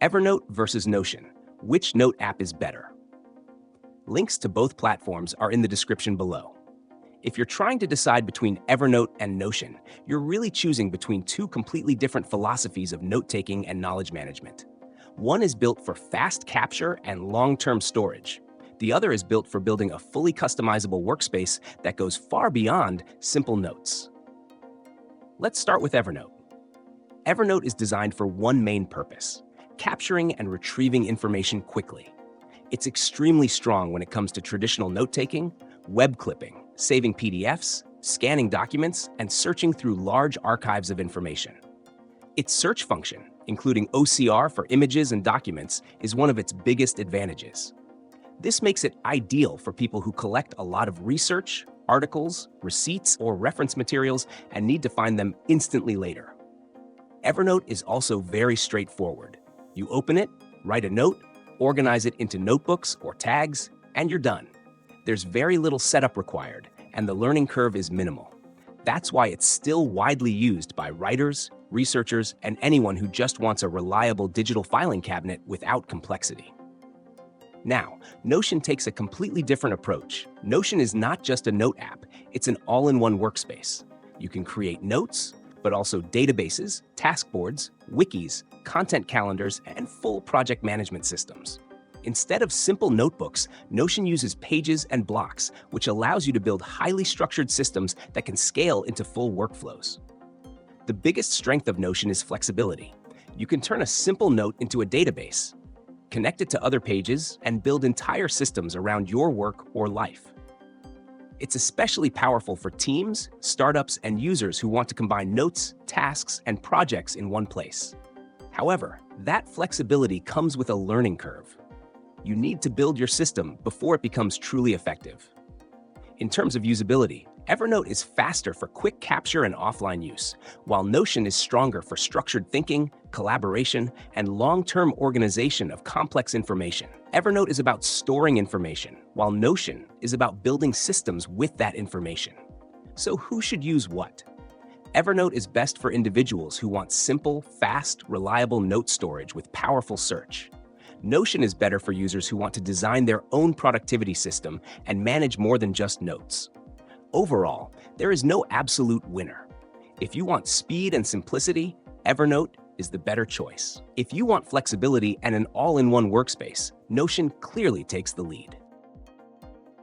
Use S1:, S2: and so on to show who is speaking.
S1: Evernote versus Notion. Which note app is better? Links to both platforms are in the description below. If you're trying to decide between Evernote and Notion, you're really choosing between two completely different philosophies of note-taking and knowledge management. One is built for fast capture and long-term storage. The other is built for building a fully customizable workspace that goes far beyond simple notes. Let's start with Evernote. Evernote is designed for one main purpose: capturing and retrieving information quickly. It's extremely strong when it comes to traditional note-taking, web clipping, saving PDFs, scanning documents, and searching through large archives of information. Its search function, including OCR for images and documents, is one of its biggest advantages. This makes it ideal for people who collect a lot of research, articles, receipts, or reference materials and need to find them instantly later. Evernote is also very straightforward. You open it, write a note, organize it into notebooks or tags, and you're done. There's very little setup required, and the learning curve is minimal. That's why it's still widely used by writers, researchers, and anyone who just wants a reliable digital filing cabinet without complexity. Now, Notion takes a completely different approach. Notion is not just a note app, it's an all-in-one workspace. You can create notes, but also databases, task boards, wikis, content calendars, and full project management systems. Instead of simple notebooks, Notion uses pages and blocks, which allows you to build highly structured systems that can scale into full workflows. The biggest strength of Notion is flexibility. You can turn a simple note into a database, connect it to other pages, and build entire systems around your work or life. It's especially powerful for teams, startups, and users who want to combine notes, tasks, and projects in one place. However, that flexibility comes with a learning curve. You need to build your system before it becomes truly effective. In terms of usability, Evernote is faster for quick capture and offline use, while Notion is stronger for structured thinking, collaboration, and long-term organization of complex information. Evernote is about storing information, while Notion is about building systems with that information. So who should use what? Evernote is best for individuals who want simple, fast, reliable note storage with powerful search. Notion is better for users who want to design their own productivity system and manage more than just notes. Overall, there is no absolute winner. If you want speed and simplicity, Evernote is the better choice. If you want flexibility and an all-in-one workspace, Notion clearly takes the lead.